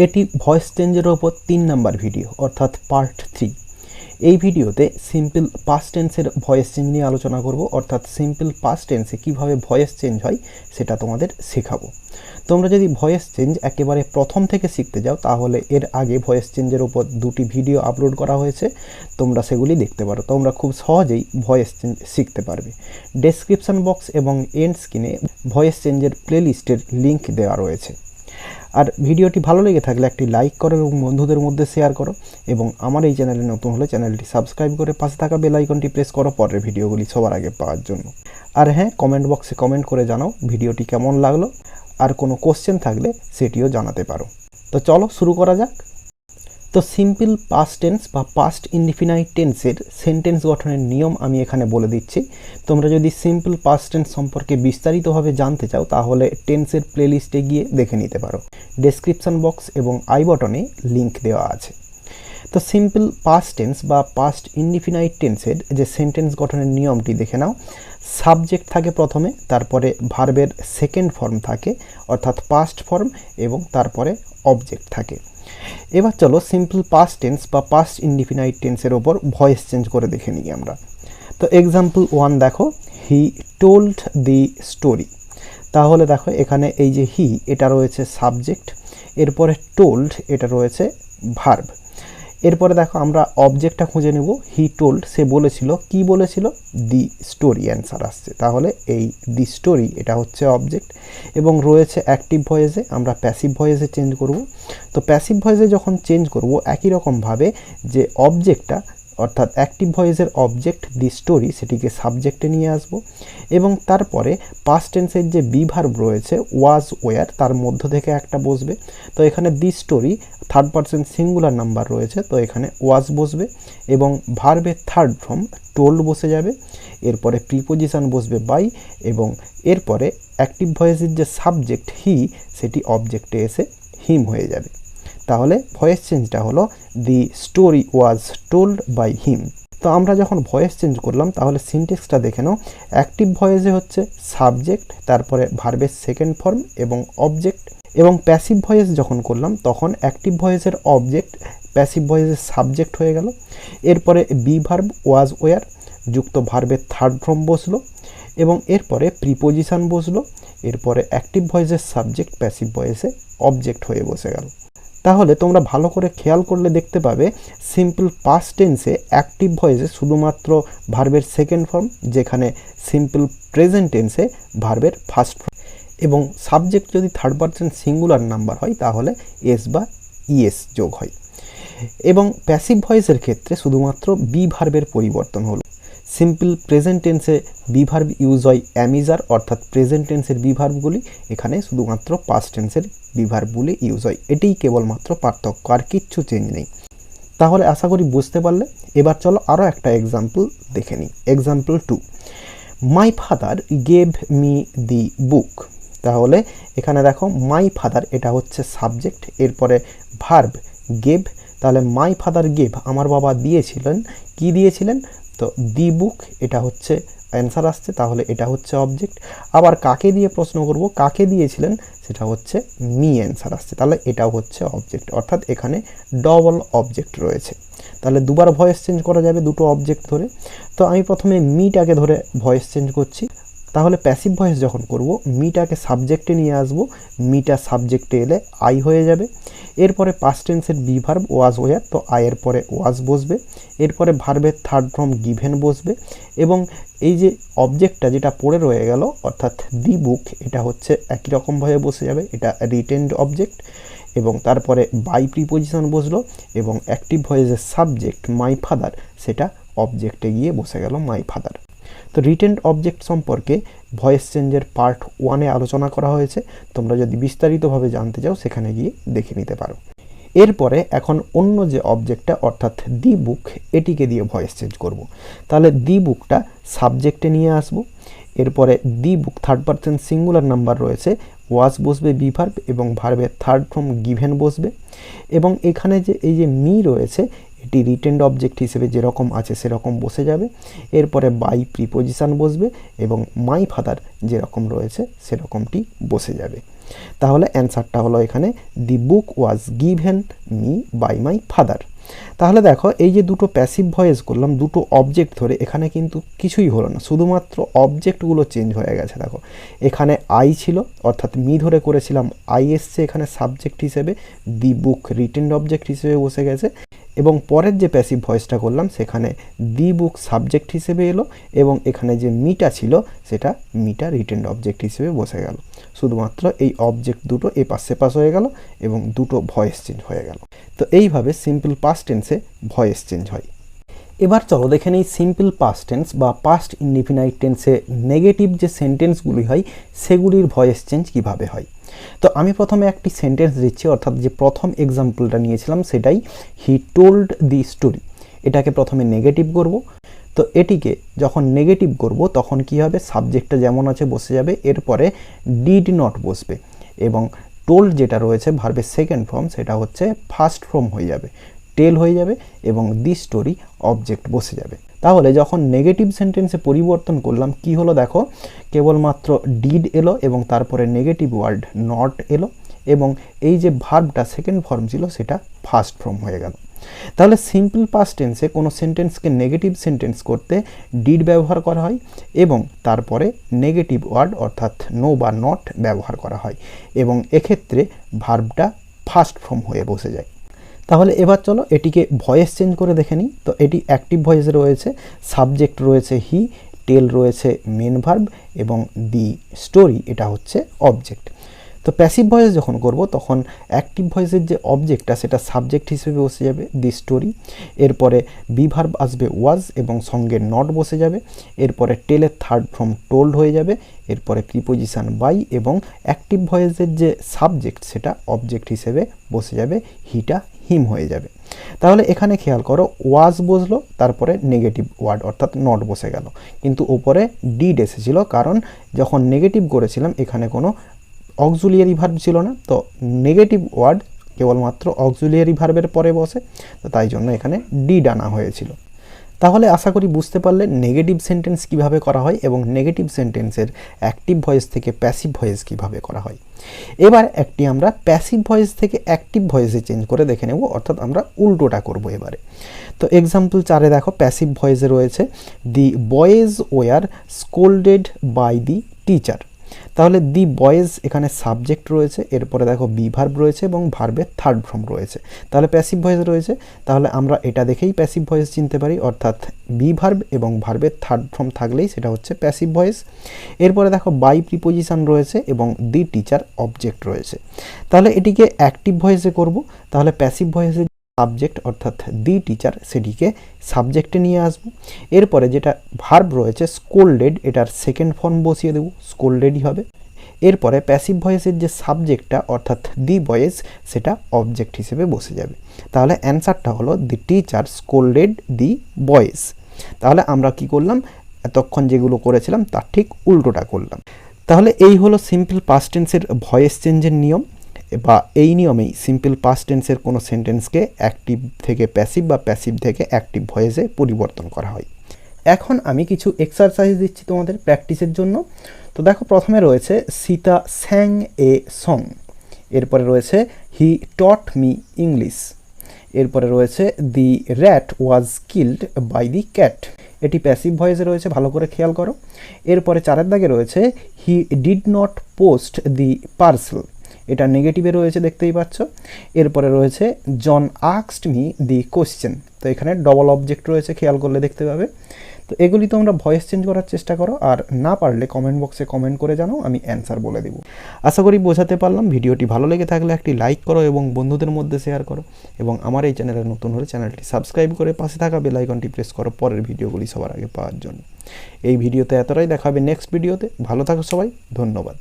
এটি ভয়েস চেঞ্জের ওপর 3 নাম্বার ভিডিও অর্থাৎ পার্ট 3। এই ভিডিওতে সিম্পল পাস্ট টেন্সের ভয়েস চেঞ্জ নিয়ে আলোচনা করব, অর্থাৎ সিম্পল পাস্ট টেন্সে কীভাবে ভয়েস চেঞ্জ হয় সেটা তোমাদের শেখাবো। তোমরা যদি ভয়েস চেঞ্জ একেবারে প্রথম থেকে শিখতে যাও তাহলে এর আগে ভয়েস চেঞ্জের ওপর 2টি ভিডিও আপলোড করা হয়েছে, তোমরা সেগুলি দেখতে পারো। তোমরা খুব সহজেই ভয়েস চেঞ্জ শিখতে পারবে। ডেসক্রিপশন বক্স এবং এন্ড স্ক্রিনে ভয়েস চেঞ্জের প্লেলিস্টের লিঙ্ক দেওয়া রয়েছে। আর ভিডিওটি ভালো লেগে থাকলে একটি লাইক করো এবং বন্ধুদের মধ্যে শেয়ার করো, এবং আমার এই চ্যানেলে নতুন হলে চ্যানেলটি সাবস্ক্রাইব করে পাশে থাকা বেল আইকনটি প্রেস করো পরের ভিডিওগুলি সবার আগে পাওয়ার জন্য। আর হ্যাঁ, কমেন্ট বক্সে কমেন্ট করে জানাও ভিডিওটি কেমন লাগলো, আর কোনো কোশ্চেন থাকলে সেটিও জানাতে পারো। তো চলো শুরু করা যাক। তো সিম্পল পাস্ট টেন্স বা পাস্ট ইনডিফিনাইট টেন্সের সেন্টেন্স গঠনের নিয়ম আমি এখানে বলে দিচ্ছি। তোমরা যদি সিম্পল পাস্ট টেন্স সম্পর্কে বিস্তারিতভাবে জানতে চাও তাহলে টেন্সের প্লেলিস্টে গিয়ে দেখে নিতে পারো। ডেসক্রিপশন বক্স এবং আই বটনে লিঙ্ক দেওয়া আছে। তো সিম্পল পাস্ট টেন্স বা পাস্ট ইনডিফিনাইট টেন্সের যে সেন্টেন্স গঠনের নিয়মটি দেখে নাও। সাবজেক্ট থাকে প্রথমে, তারপরে ভার্বের সেকেন্ড ফর্ম থাকে অর্থাৎ পাস্ট ফর্ম, এবং তারপরে অবজেক্ট থাকে। এবার চলো সিম্পল পাস্ট টেন্স বা পাস্ট ইনডিফিনাইট টেন্সের ওপর ভয়েস চেঞ্জ করে দেখে নিই আমরা। তো এক্সাম্পল 1 দেখো, হি টোল্ড দি স্টোরি। তাহলে দেখো এখানে এই যে হি, এটা রয়েছে সাবজেক্ট, এরপরে টোল্ড এটা রয়েছে ভার্ব। এরপরে দেখো আমরা অবজেক্টটা খুঁজে নেব। হি টোল্ড, সে বলেছিল, কি বলেছিল? দি স্টোরি অ্যান্সার আসছে। তাহলে এই দি স্টোরি এটা হচ্ছে অবজেক্ট, এবং রয়েছে অ্যাক্টিভ ভয়েসে, আমরা প্যাসিভ ভয়েসে চেঞ্জ করব। তো প্যাসিভ ভয়েসে যখন চেঞ্জ করব একই রকমভাবে যে অবজেক্টটা অর্থাৎ অ্যাক্টিভ ভয়েসের অবজেক্ট দি স্টোরি সেটিকে সাবজেক্টে নিয়ে আসব, এবং তারপরে পাস্ট টেন্সের যে বি ভার্ব রয়েছে ওয়াজ ওয়ার, তার মধ্য থেকে একটা বসবে। তো এখানে the story third person singular number রয়েছে, তো এখানে ওয়াজ বসবে, এবং ভার্বের থার্ড ফর্ম টোল্ড বসে যাবে। এরপরে প্রিপোজিশন বসবে বাই, এবং এরপরে অ্যাক্টিভ ভয়েসের যে সাবজেক্ট হি সেটি অবজেক্টে এসে হিম হয়ে যাবে। তাহলে ভয়েস চেঞ্জটা হলো the story was told by him. তো আমরা যখন ভয়েস চেঞ্জ করলাম তাহলে সিনটেক্সটা দেখে নাও। অ্যাক্টিভ ভয়েসে হচ্ছে সাবজেক্ট, তারপরে ভার্বের সেকেন্ড ফর্ম এবং অবজেক্ট, এবং প্যাসিভ ভয়েস যখন করলাম তখন অ্যাক্টিভ ভয়েসের অবজেক্ট প্যাসিভ ভয়েসের সাবজেক্ট হয়ে গেল। এরপরে বি ভার্ব ওয়াজ ওয়ার যুক্ত ভার্বের থার্ড ফর্ম বসলো, এবং এরপরে প্রিপোজিশন বসলো। এরপরে অ্যাক্টিভ ভয়েসের সাবজেক্ট প্যাসিভ ভয়েসে অবজেক্ট হয়ে বসে গেল। তাহলে তোমরা ভালো করে খেয়াল করলে দেখতে পাবে সিম্পল পাস্ট টেন্সে অ্যাক্টিভ ভয়েসে শুধুমাত্র ভার্বের সেকেন্ড ফর্ম, যেখানে সিম্পল প্রেজেন্ট টেন্সে ভার্বের ফার্স্ট ফর্ম, এবং সাবজেক্ট যদি থার্ড পারসন সিঙ্গুলার নাম্বার হয় তাহলে এস বা ইএস যোগ হয়। এবং প্যাসিভ ভয়েসের ক্ষেত্রে শুধুমাত্র বি ভার্বের পরিবর্তন হলো। সিম্পল প্রেজেন্ট টেন্সে বি ভার্ব ইউজ হয় অ্যামিজার, অর্থাৎ প্রেজেন্ট টেন্সের বি ভার্বগুলি, এখানে শুধুমাত্র পাস্ট টেন্সের বি ভার্বগুলি ইউজ হয়। এটিই কেবলমাত্র পার্থক্য, আর কিচ্ছু চেঞ্জ নেই। তাহলে আশা করি বুঝতে পারলে। এবার চলো আরও একটা এক্সাম্পল দেখে নিই। Example 2, my father gave me the book. তাহলে এখানে দেখো মাই ফাদার এটা হচ্ছে সাবজেক্ট, এরপরে ভার্ব গেভ। তাহলে মাই ফাদার গেভ, আমার বাবা দিয়েছিলেন, কি দিয়েছিলেন? তো দি বুক এটা হচ্ছে অ্যান্সার আসছে, তাহলে এটা হচ্ছে অবজেক্ট। আবার কাকে দিয়ে প্রশ্ন করব, কাকে দিয়েছিলেন, সেটা হচ্ছে মি অ্যান্সার আসছে, তাহলে এটাও হচ্ছে অবজেক্ট। অর্থাৎ এখানে ডবল অবজেক্ট রয়েছে। তাহলে দুবার ভয়েস চেঞ্জ করা যাবে দুটো অবজেক্ট ধরে। তো আমি প্রথমে মিটাকে ধরে ভয়েস চেঞ্জ করছি। তাহলে প্যাসিভ ভয়েস যখন করব মিটাকে সাবজেক্টে নিয়ে আসব, মিটা সাবজেক্টে এলে আই হয়ে যাবে। এরপরে পাস্ট টেন্সের বি ভার্ব ওয়াজ ওয়ার, তো আয়ের পরে ওয়াজ বসবে। এরপরে ভার্বের থার্ড ফর্ম গিভেন বসবে, এবং এই যে অবজেক্টটা যেটা পড়ে রয়ে গেল অর্থাৎ দি বুক, এটা হচ্ছে একই রকমভাবে বসে যাবে, এটা রিটেন্ড অবজেক্ট। এবং তারপরে বাই প্রিপোজিশন বসলো, এবং অ্যাক্টিভ ভয়েসের সাবজেক্ট মাই ফাদার সেটা অবজেক্টে গিয়ে বসে গেল মাই ফাদার। তো রিটেন্ড অবজেক্ট সম্পর্কে ভয়েস চেঞ্জের পার্ট 1-এ আলোচনা করা হয়েছে, তোমরা যদি বিস্তারিতভাবে জানতে চাও সেখানে গিয়ে দেখে নিতে পারো। এরপরে এখন অন্য যে অবজেক্টটা অর্থাৎ দি বুক, এটিকে দিয়ে ভয়েস চেঞ্জ করব। তাহলে দি বুকটা সাবজেক্টে নিয়ে আসব। এরপরে দি বুক থার্ড পারসন সিঙ্গুলার নাম্বার রয়েছে, ওয়াজ বসবে বি ভার্ব, এবং ভার্বের থার্ড ফর্ম গিভেন বসবে। এবং এখানে যে এই যে মি রয়েছে এটি রিটেন্ড অবজেক্ট হিসেবে যেরকম আছে সেরকম বসে যাবে। এরপরে বাই প্রিপোজিশন বসবে, এবং মাই ফাদার যেরকম রয়েছে সেরকমটি বসে যাবে। তাহলে অ্যান্সারটা হলো এখানে the book was given me by my father. তাহলে দেখো এই যে দুটো প্যাসিভ ভয়েস করলাম দুটো অবজেক্ট ধরে, এখানে কিন্তু কিছুই হলো না, শুধুমাত্র অবজেক্টগুলো চেঞ্জ হয়ে গেছে। দেখো এখানে আই ছিল অর্থাৎ মি ধরে করেছিলাম, আই এসছে এখানে সাবজেক্ট হিসেবে, দি বুক রিটেন অবজেক্ট হিসেবে বসে গেছে, এবং পরের যে প্যাসিভ ভয়েসটা করলাম সেখানে দি বুক সাবজেক্ট হিসেবে এলো, এবং এখানে যে মিটা ছিল সেটা মিটা রিটেন অবজেক্ট হিসেবে বসে গেল। শুধুমাত্র এই অবজেক্ট দুটো এপাশ সেপাশ হয়ে গেল এবং দুটো ভয়েস চেঞ্জ হয়ে গেল। তো এইভাবে সিম্পল পাস্ট টেন্সে ভয়েস চেঞ্জ হয়। এবার চলো দেখে নিই সিম্পল পাস্ট টেন্স বা পাস্ট ইনডিফিনাইট টেন্সে নেগেটিভ যে সেন্টেন্সগুলি হয় সেগুলির ভয়েস চেঞ্জ কিভাবে হয়। তো আমি প্রথমে একটি সেন্টেন্স দিচ্ছি, অর্থাৎ যে প্রথম এক্সাম্পলটা নিয়েছিলাম সেটাই, হি টোল্ড দি স্টোরি। এটাকে প্রথমে নেগেটিভ করব। তো এটিকে যখন নেগেটিভ করব তখন কি হবে, সাবজেক্টটা যেমন আছে বসে যাবে, এরপরে ডিড নট বসবে, এবং টোল্ড যেটা রয়েছে ভার্বের সেকেন্ড ফর্ম সেটা হচ্ছে ফার্স্ট ফর্ম হয়ে যাবে, টেল হয়ে যাবে, এবং দি স্টোরি অবজেক্ট বসে যাবে। তাহলে যখন নেগেটিভ সেন্টেন্সে পরিবর্তন করলাম কি হলো দেখো, কেবলমাত্র ডিড এলো এবং তারপরে নেগেটিভ ওয়ার্ড নট এলো, এবং এই যে ভার্বটা সেকেন্ড ফর্ম ছিল সেটা ফার্স্ট ফর্ম হয়ে গেল। তাহলে সিম্পল পাস্ট টেন্সে কোনো সেন্টেন্সকে নেগেটিভ সেন্টেন্স করতে ডিড ব্যবহার করা হয় এবং তারপরে নেগেটিভ ওয়ার্ড অর্থাৎ নো বা নট ব্যবহার করা হয়, এবং এক্ষেত্রে ভার্বটা ফার্স্ট ফর্ম হয়ে বসে যায়। তাহলে এবার চলো এটিকে ভয়েস চেঞ্জ করে দেখে নিই। তো এটি অ্যাক্টিভ ভয়েসে রয়েছে, সাবজেক্ট রয়েছে হি, টেল রয়েছে মেন ভার্ব, এবং দি স্টোরি এটা হচ্ছে অবজেক্ট। তো প্যাসিভ ভয়েস যখন করব তখন অ্যাক্টিভ ভয়েসের যে অবজেক্টটা সেটা সাবজেক্ট হিসেবে বসে যাবে দি স্টোরি, এরপরে বি ভার্ব আসবে ওয়াজ এবং সঙ্গে নট বসে যাবে, এরপরে টেলের থার্ড ফর্ম টোল্ড হয়ে যাবে, এরপরে প্রিপোজিশন বাই, এবং অ্যাক্টিভ ভয়েসের যে সাবজেক্ট সেটা অবজেক্ট হিসেবে বসে যাবে, হিটা হিম হয়ে যাবে। তাহলে এখানে খেয়াল করো ওয়াজ বসলো, তারপরে নেগেটিভ ওয়ার্ড অর্থাৎ নট বসে গেল, কিন্তু ওপরে ডিড এসেছিল, কারণ যখন নেগেটিভ করেছিলাম এখানে কোনো অক্সিলিয়ারি ভার্ব ছিল না, তো নেগেটিভ ওয়ার্ড কেবলমাত্র অক্সিলিয়ারি ভার্বের পরে বসে, তো তাই জন্য এখানে ডিড আনা হয়েছিল। তাহলে আশা করি বুঝতে পারলে নেগেটিভ সেন্টেন্স কিভাবে করা হয় এবং নেগেটিভ সেন্টেন্সের অ্যাক্টিভ ভয়েস থেকে প্যাসিভ ভয়েস কিভাবে করা হয়। এবার একটি আমরা প্যাসিভ ভয়েস থেকে অ্যাক্টিভ ভয়েসে চেঞ্জ করে দেখে নেব, অর্থাৎ আমরা উল্টোটা করব এবারে। তো এক্সাম্পল 4-এ দেখো প্যাসিভ ভয়েসে রয়েছে the boys were scolded by the teacher. তাহলে দি বয়েজ এখানে সাবজেক্ট রয়েছে, এরপরে দেখো বি ভার্ব রয়েছে এবং ভার্বের থার্ড ফর্ম রয়েছে, তাহলে প্যাসিভ ভয়েস রয়েছে। তাহলে আমরা এটা দেখেই প্যাসিভ ভয়েস চিনতে পারি, অর্থাৎ বি ভার্ব এবং ভার্বের থার্ড ফর্ম থাকলেই সেটা হচ্ছে প্যাসিভ ভয়েস। এরপরে দেখো বাই প্রিপোজিশন রয়েছে এবং দি টিচার অবজেক্ট রয়েছে। তাহলে এটিকে অ্যাক্টিভ ভয়েসে করব, তাহলে প্যাসিভ ভয়েসে সাবজেক্ট অর্থাৎ দি টিচার সেটিকে সাবজেক্টে নিয়ে আসবো, এরপরে যেটা ভার্ব রয়েছে স্কোল্ডেড এটার সেকেন্ড ফর্ম বসিয়ে দেবো, স্কোল্ডেডই হবে। এরপরে প্যাসিভ ভয়েসের যে সাবজেক্টটা অর্থাৎ দি বয়েজ সেটা অবজেক্ট হিসেবে বসে যাবে। তাহলে অ্যান্সারটা হলো the teacher scolded the boys. তাহলে আমরা কি করলাম, এতক্ষণ যেগুলো করেছিলাম তার ঠিক উল্টোটা করলাম। তাহলে এই হলো সিম্পল পাস্ট টেন্সের ভয়েস চেঞ্জের নিয়ম, বা এই নিয়মেই সিম্পল পাস্ট টেন্সের কোনো সেন্টেন্সকে অ্যাক্টিভ থেকে প্যাসিভ বা প্যাসিভ থেকে অ্যাক্টিভ ভয়েসে পরিবর্তন করা হয়। এখন আমি কিছু এক্সারসাইজ দিচ্ছি তোমাদের প্র্যাকটিসের জন্য। তো দেখো প্রথমে রয়েছে সীতা স্যাং এ সং, এরপরে রয়েছে হি টট মি ইংলিশ, এরপরে রয়েছে the rat was killed by the cat, এটি প্যাসিভ ভয়েসে রয়েছে, ভালো করে খেয়াল করো। এরপরে 4-এর দাগে রয়েছে he did not post the parcel, এটা নেগেটিভে রয়েছে দেখতেই পাচ্ছ। এরপরে রয়েছে John asked me the question, তো এখানে ডবল অবজেক্ট রয়েছে, খেয়াল করলে দেখতে পাবে। তো এগুলি তোমরা ভয়েস চেঞ্জ করার চেষ্টা করো, আর না পারলে কমেন্ট বক্সে কমেন্ট করে জানাও, আমি অ্যান্সার বলে দেবো। আশা করি বোঝাতে পারলাম। ভিডিওটি ভালো লেগে থাকলে একটি লাইক করো এবং বন্ধুদের মধ্যে শেয়ার করো, এবং আমার এই চ্যানেলে নতুন হলে চ্যানেলটি সাবস্ক্রাইব করে পাশে থাকা বেল আইকনটি প্রেস করো পরের ভিডিওগুলি সবার আগে পাওয়ার জন্য। এই ভিডিওতে এতটাই, দেখা হবে নেক্সট ভিডিওতে। ভালো থাকো সবাই, ধন্যবাদ।